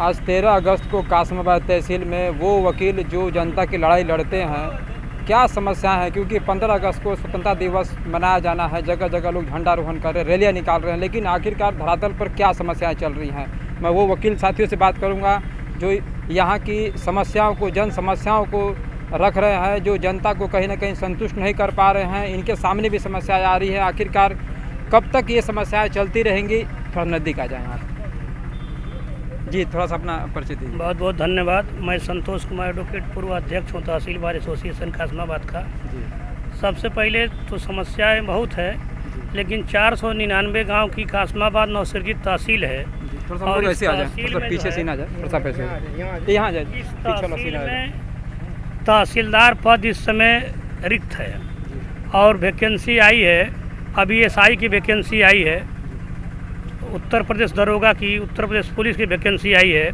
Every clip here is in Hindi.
आज 13 अगस्त को कासमाबाद तहसील में वो वकील जो जनता की लड़ाई लड़ते हैं, क्या समस्या है? क्योंकि 15 अगस्त को स्वतंत्रता दिवस मनाया जाना है, जगह जगह लोग झंडारोहण कर रहे हैं, रैलियाँ निकाल रहे हैं, लेकिन आखिरकार धरातल पर क्या समस्याएं चल रही हैं? मैं वो वकील साथियों से बात करूंगा जो यहाँ की समस्याओं को, जन समस्याओं को रख रहे हैं, जो जनता को कहीं ना कहीं संतुष्ट नहीं कर पा रहे हैं। इनके सामने भी समस्याएं आ रही है। आखिरकार कब तक ये समस्याएं चलती रहेंगी? थोड़ा नज़दीक आ जाएँ आप जी, थोड़ा सा अपना परिचय दीजिए। बहुत बहुत धन्यवाद। मैं संतोष कुमार एडवोकेट, पूर्व अध्यक्ष हूँ तहसील बार एसोसिएशन कासमाबाद का। सबसे पहले तो समस्याएं बहुत है, लेकिन 499 गांव की कासमाबाद नवसर्जित तहसील है। और ऐसे आ जाए, मतलब पीछे से ना जाए, थोड़ा सा पैसे यहाँ जाए। इस तहसील में तहसीलदार पद इस समय रिक्त है और वैकेंसी आई है। अभी एसआई की वैकेंसी आई है, उत्तर प्रदेश दरोगा की, उत्तर प्रदेश पुलिस की वैकेंसी आई है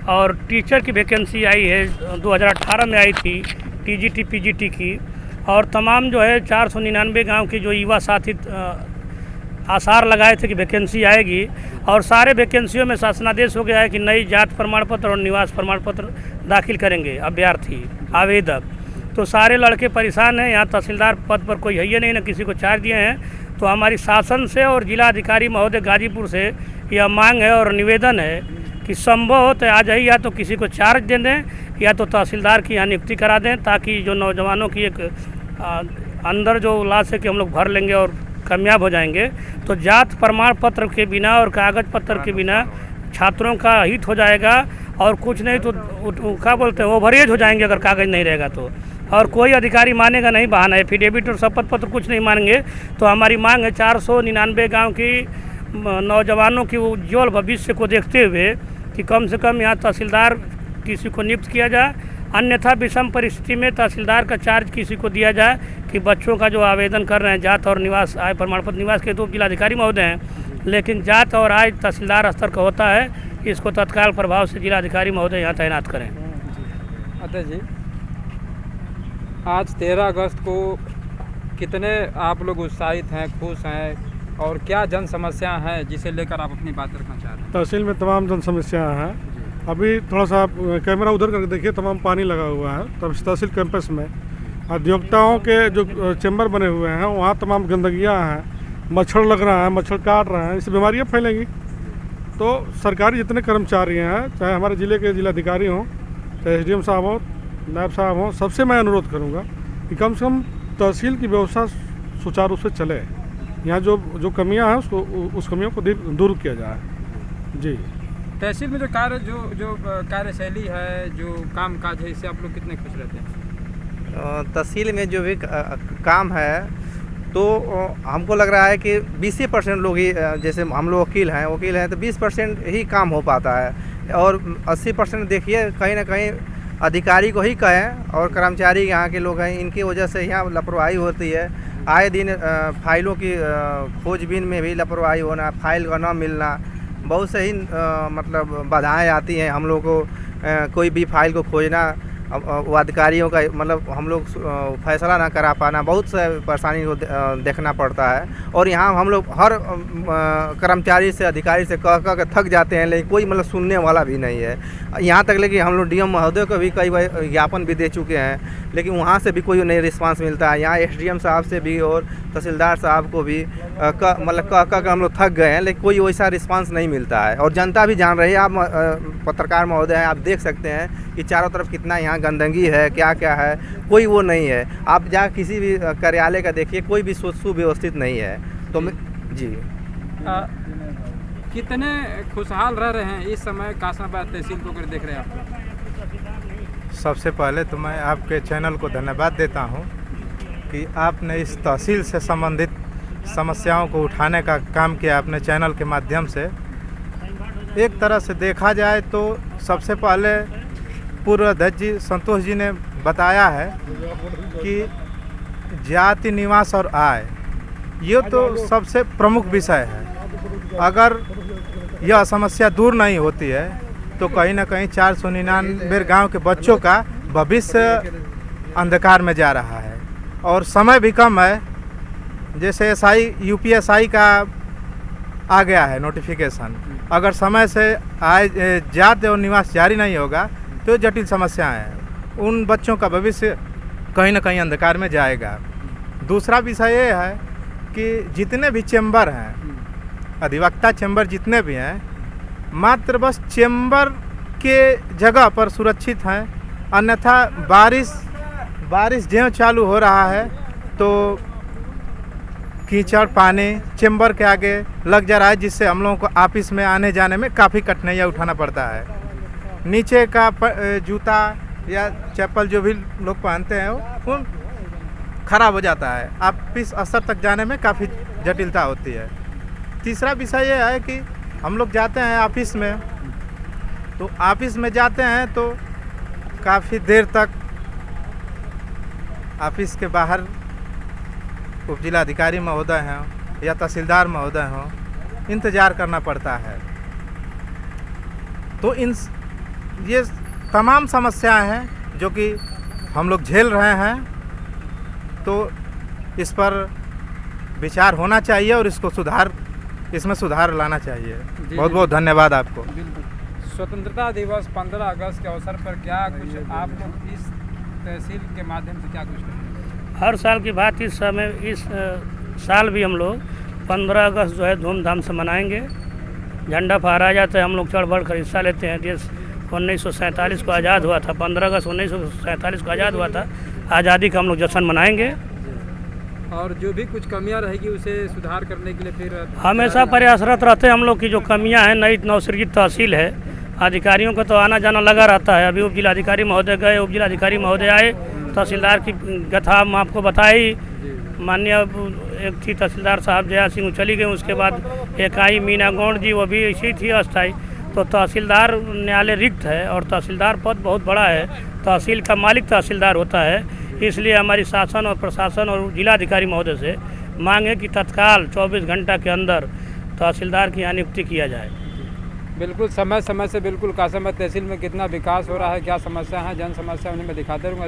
और टीचर की वैकेंसी आई है। 2018 में आई थी टीजीटी पीजीटी की। और तमाम जो है 499 गांव की जो युवा साथी आसार लगाए थे कि वैकेंसी आएगी, और सारे वैकेंसियों में शासनादेश हो गया है कि नई जात प्रमाण पत्र और निवास प्रमाण पत्र दाखिल करेंगे अभ्यर्थी आवेदक। तो सारे लड़के परेशान हैं। यहाँ तहसीलदार पद पर कोई है ही नहीं, ना किसी को चार्ज दिए हैं। तो हमारी शासन से और जिला अधिकारी महोदय गाजीपुर से यह मांग है और निवेदन है कि संभव हो तो आ जाइए, या तो किसी को चार्ज दे दें या तो तहसीलदार की यहाँ नियुक्ति करा दें, ताकि जो नौजवानों की एक अंदर जो उल्लास है कि हम लोग भर लेंगे और कामयाब हो जाएंगे। तो जात प्रमाण पत्र के बिना और कागज पत्र के बिना छात्रों का हित हो जाएगा, और कुछ नहीं तो क्या बोलते हैं, ओवरेज हो जाएंगे अगर कागज नहीं रहेगा तो। और कोई अधिकारी मानेगा नहीं, बहाना एफिडेविट और शपथ पत्र कुछ नहीं मानेंगे। तो हमारी मांग है 499 गांव की नौजवानों की उज्ज्वल भविष्य को देखते हुए कि कम से कम यहाँ तहसीलदार किसी को नियुक्त किया जाए, अन्यथा विषम परिस्थिति में तहसीलदार का चार्ज किसी को दिया जाए कि बच्चों का जो आवेदन कर रहे हैं जात और निवास आय प्रमाण पत्र, निवास के तो जिलाधिकारी महोदय हैं, लेकिन जात और आय तहसीलदार स्तर का होता है। इसको तत्काल प्रभाव से जिलाधिकारी महोदय यहाँ तैनात करें। अतः जी, आज 13 अगस्त को कितने आप लोग उत्साहित हैं, खुश हैं, और क्या जन समस्या हैं जिसे लेकर आप अपनी बात रखना चाह रहे हैं? तहसील में तमाम जन समस्याएँ हैं। अभी थोड़ा सा आप कैमरा उधर करके देखिए, तमाम पानी लगा हुआ है। तब तहसील कैंपस में अधिवक्ताओं के जो चैम्बर बने हुए हैं वहाँ तमाम गंदगियाँ हैं, मच्छर लग रहा है, मच्छर काट रहे हैं, इससे बीमारियाँ फैलेंगी। तो सरकारी जितने कर्मचारी हैं, चाहे हमारे ज़िले के जिलाधिकारी हों, चाहे एसडीएम साहब हों, नायब साहब हों, सबसे मैं अनुरोध करूंगा कि कम से कम तहसील की व्यवस्था सुचारू रूप से चले। यहाँ जो कमियां हैं उस कमियों को दूर किया जाए। जी, तहसील में जो कार्यशैली है, जो काम काज है, इससे आप लोग कितने खुश रहते हैं? तहसील में जो भी काम है तो हमको लग रहा है कि 20% लोग ही, जैसे हम लोग वकील हैं तो 20% ही काम हो पाता है, और 80% देखिए कहीं ना कहीं अधिकारी को ही कहें और कर्मचारी यहाँ के लोग हैं, इनकी वजह से यहाँ लापरवाही होती है। आए दिन फाइलों की खोजबीन में भी लापरवाही होना, फाइल का न मिलना, बहुत से ही मतलब बाधाएं आती हैं हम लोग को। कोई भी फाइल को खोजना, वो अधिकारियों का मतलब हम लोग फैसला ना करा पाना, बहुत से परेशानी को देखना पड़ता है। और यहाँ हम लोग हर कर्मचारी से, अधिकारी से कह के थक जाते हैं, लेकिन कोई मतलब सुनने वाला भी नहीं है। यहाँ तक लेकिन हम लोग डीएम महोदय को भी कई बार ज्ञापन भी दे चुके हैं, लेकिन वहाँ से भी कोई नहीं रिस्पांस मिलता है। यहाँ एसडीएम साहब से भी और तहसीलदार साहब को भी मतलब कह हम लोग थक गए हैं, लेकिन कोई वैसा रिस्पांस नहीं मिलता है। और जनता भी जान रही है, आप पत्रकार महोदय हैं, आप देख सकते हैं कि चारों तरफ कितना यहाँ गंदगी है, क्या क्या है, कोई वो नहीं है। आप जहाँ किसी भी कार्यालय का देखिए, कोई भी सुव्यवस्थित नहीं है। तो जी, कितने खुशहाल रह रहे हैं इस समय कासमाबाद तहसील को अगर देख रहे हैं आप? सबसे पहले तो मैं आपके चैनल को धन्यवाद देता हूं कि आपने इस तहसील से संबंधित समस्याओं को उठाने का काम किया अपने चैनल के माध्यम से। एक तरह से देखा जाए तो सबसे पहले पूर्व अध्यक्ष जी संतोष जी ने बताया है कि जाति, निवास और आय, ये तो सबसे प्रमुख विषय है। अगर यह समस्या दूर नहीं होती है तो कहीं ना कहीं 499 गांव के बच्चों का भविष्य अंधकार में जा रहा है और समय भी कम है। जैसे एसआई यूपीएसआई का आ गया है नोटिफिकेशन, अगर समय से आए जाति और निवास जारी नहीं होगा तो जटिल समस्याएं हैं, उन बच्चों का भविष्य कहीं ना कहीं अंधकार में जाएगा। दूसरा विषय ये है कि जितने भी चेंबर हैं, अधिवक्ता चेंबर जितने भी हैं, मात्र बस चेंबर के जगह पर सुरक्षित हैं, अन्यथा बारिश ज्यों चालू हो रहा है तो कीचड़ पानी चेंबर के आगे लग जा रहा है, जिससे हम लोगों को ऑफिस में आने जाने में काफ़ी कठिनाइयाँ उठाना पड़ता है। नीचे का जूता या चप्पल जो भी लोग पहनते हैं वो खराब हो जाता है, ऑफिस स्तर तक जाने में काफ़ी जटिलता होती है। तीसरा विषय ये है कि हम लोग जाते हैं ऑफिस में, तो ऑफिस में जाते हैं तो काफ़ी देर तक ऑफिस के बाहर उप जिलाधिकारी महोदय हैं या तहसीलदार महोदय हों, इंतज़ार करना पड़ता है। तो ये तमाम समस्याएं हैं जो कि हम लोग झेल रहे हैं, तो इस पर विचार होना चाहिए और इसमें सुधार लाना चाहिए। बहुत बहुत धन्यवाद आपको। स्वतंत्रता दिवस 15 अगस्त के अवसर पर क्या कुछ आप लोग इस तहसील के माध्यम से क्या कुछ करेंगे? हर साल की बात इस साल भी हम लोग 15 अगस्त जो है धूमधाम से मनाएंगे। झंडा फहराया जाता है, हम लोग चढ़ बढ़ कर हिस्सा लेते हैं। देश 1947 को आज़ाद हुआ था, 15 अगस्त 1947 को आज़ाद हुआ था। आज़ादी का हम लोग जश्न मनाएंगे और जो भी कुछ कमियां रहेगी उसे सुधार करने के लिए फिर हमेशा प्रयासरत रहते हैं हम लोग की। जो कमियां हैं, नई नवसृजित तहसील है, अधिकारियों का तो आना जाना लगा रहता है। अभी उप जिलाधिकारी महोदय गए, उप जिलाधिकारी महोदय आए, तहसीलदार की कथा हम आपको बताई। माननीय एक थी तहसीलदार साहब जया सिंह चली गई, उसके बाद एक आई मीना गौड़ जी, वो भी इसी थी अस्थायी। तो तहसीलदार न्यायालय रिक्त है और तहसीलदार पद बहुत बड़ा है। तहसील का मालिक तहसीलदार होता है, इसलिए हमारी शासन और प्रशासन और जिलाधिकारी महोदय से मांग है कि तत्काल 24 घंटा के अंदर तहसीलदार की यहाँ नियुक्ति किया जाए। बिल्कुल समय समय से बिल्कुल कासमत तहसील में कितना विकास हो रहा है, क्या समस्या है, जन समस्या उन्हें मैं दिखाते रहूँगा।